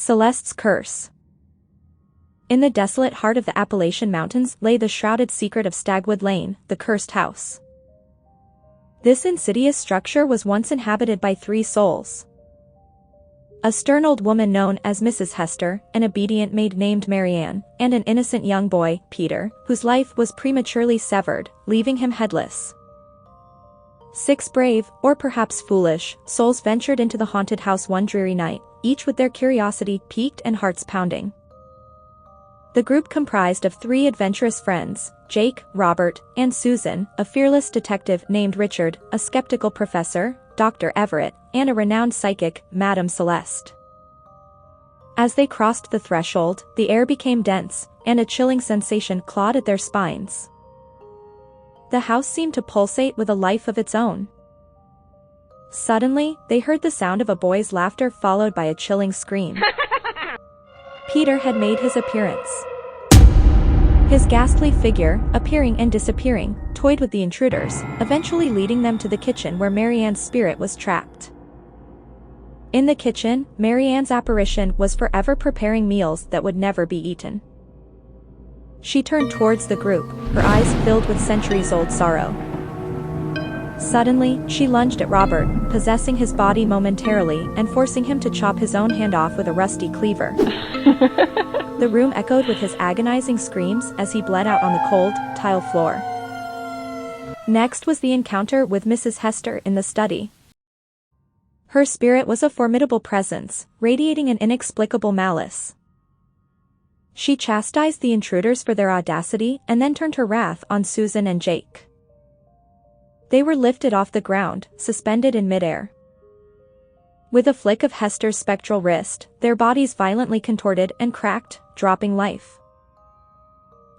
Celeste's Curse. In the desolate heart of the Appalachian Mountains lay the shrouded secret of Stagwood Lane, the cursed house. This insidious structure was once inhabited by 3 souls. A stern old woman known as Mrs. Hester, an obedient maid named Marianne, and an innocent young boy, Peter, whose life was prematurely severed, leaving him headless. 6 brave, or perhaps foolish, souls ventured into the haunted house one dreary night, each with their curiosity piqued and hearts pounding. The group comprised of 3 adventurous friends, Jake, Robert, and Susan, a fearless detective named Richard, a skeptical professor, Dr. Everett, and a renowned psychic, Madame Celeste. As they crossed the threshold, the air became dense, and a chilling sensation clawed at their spines. The house seemed to pulsate with a life of its own. Suddenly, they heard the sound of a boy's laughter followed by a chilling scream. Peter had made his appearance. His ghastly figure, appearing and disappearing, toyed with the intruders, eventually leading them to the kitchen where Marianne's spirit was trapped. In the kitchen, Marianne's apparition was forever preparing meals that would never be eaten. She turned towards the group, her eyes filled with centuries-old sorrow. Suddenly, she lunged at Robert, possessing his body momentarily and forcing him to chop his own hand off with a rusty cleaver. The room echoed with his agonizing screams as he bled out on the cold, tile floor. Next was the encounter with Mrs. Hester in the study. Her spirit was a formidable presence, radiating an inexplicable malice. She chastised the intruders for their audacity and then turned her wrath on Susan and Jake. They were lifted off the ground, suspended in midair. With a flick of Hester's spectral wrist, their bodies violently contorted and cracked, dropping life.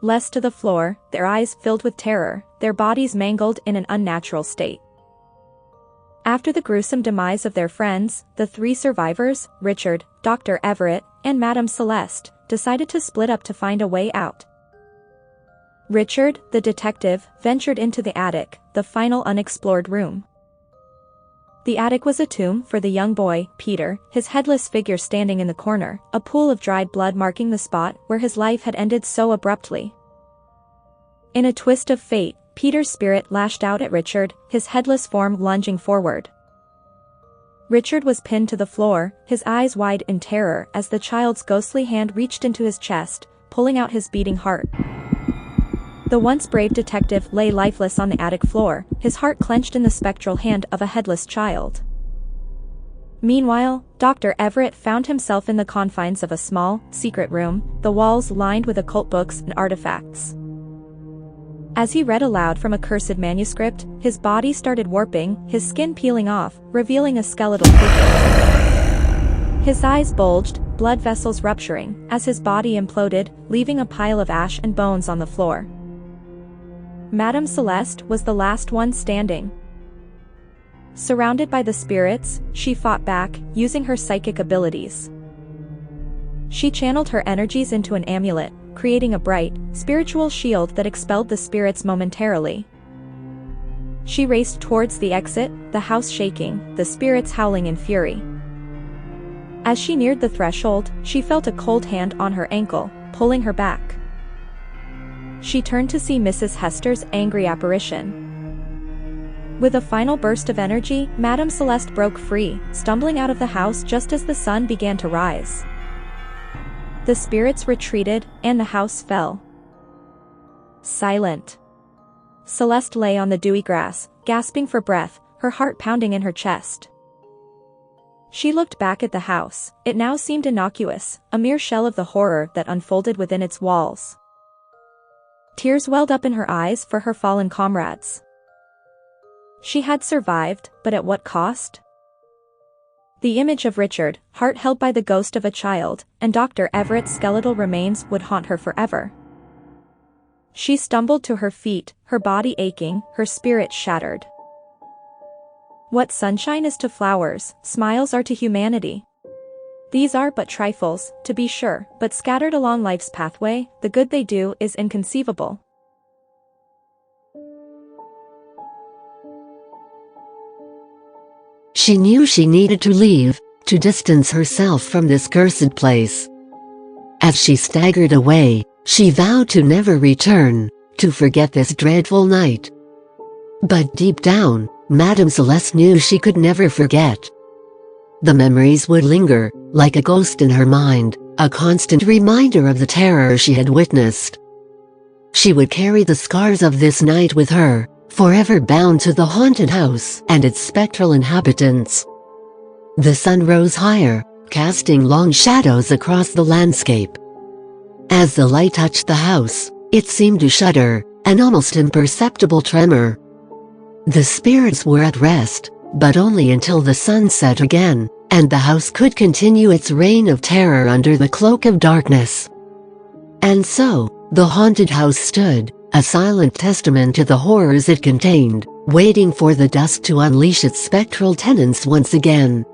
Less to the floor, their eyes filled with terror, their bodies mangled in an unnatural state. After the gruesome demise of their friends, the 3 survivors, Richard, Dr. Everett, and Madame Celeste, decided to split up to find a way out. Richard, the detective, ventured into the attic, the final unexplored room. The attic was a tomb for the young boy, Peter, his headless figure standing in the corner, a pool of dried blood marking the spot where his life had ended so abruptly. In a twist of fate, Peter's spirit lashed out at Richard, his headless form lunging forward. Richard was pinned to the floor, his eyes wide in terror as the child's ghostly hand reached into his chest, pulling out his beating heart. The once brave detective lay lifeless on the attic floor, his heart clenched in the spectral hand of a headless child. Meanwhile, Dr. Everett found himself in the confines of a small, secret room, the walls lined with occult books and artifacts. As he read aloud from a cursed manuscript, his body started warping, his skin peeling off, revealing a skeletal figure. His eyes bulged, blood vessels rupturing, as his body imploded, leaving a pile of ash and bones on the floor. Madame Celeste was the last one standing. Surrounded by the spirits, she fought back, using her psychic abilities. She channeled her energies into an amulet, creating a bright, spiritual shield that expelled the spirits momentarily. She raced towards the exit, the house shaking, the spirits howling in fury. As she neared the threshold, she felt a cold hand on her ankle, pulling her back. She turned to see Mrs. Hester's angry apparition. With a final burst of energy, Madame Celeste broke free, stumbling out of the house just as the sun began to rise. The spirits retreated, and the house fell. Silent. Celeste lay on the dewy grass, gasping for breath, her heart pounding in her chest. She looked back at the house. It now seemed innocuous, a mere shell of the horror that unfolded within its walls. Tears welled up in her eyes for her fallen comrades. She had survived, but at what cost? The image of Richard, heart held by the ghost of a child, and Dr. Everett's skeletal remains would haunt her forever. She stumbled to her feet, her body aching, her spirit shattered. What sunshine is to flowers, smiles are to humanity. These are but trifles, to be sure, but scattered along life's pathway, the good they do is inconceivable. She knew she needed to leave, to distance herself from this cursed place. As she staggered away, she vowed to never return, to forget this dreadful night. But deep down, Madame Celeste knew she could never forget. The memories would linger, like a ghost in her mind, a constant reminder of the terror she had witnessed. She would carry the scars of this night with her, forever bound to the haunted house and its spectral inhabitants. The sun rose higher, casting long shadows across the landscape. As the light touched the house, it seemed to shudder, an almost imperceptible tremor. The spirits were at rest, but only until the sun set again, and the house could continue its reign of terror under the cloak of darkness. And so, the haunted house stood, a silent testament to the horrors it contained, waiting for the dusk to unleash its spectral tenants once again.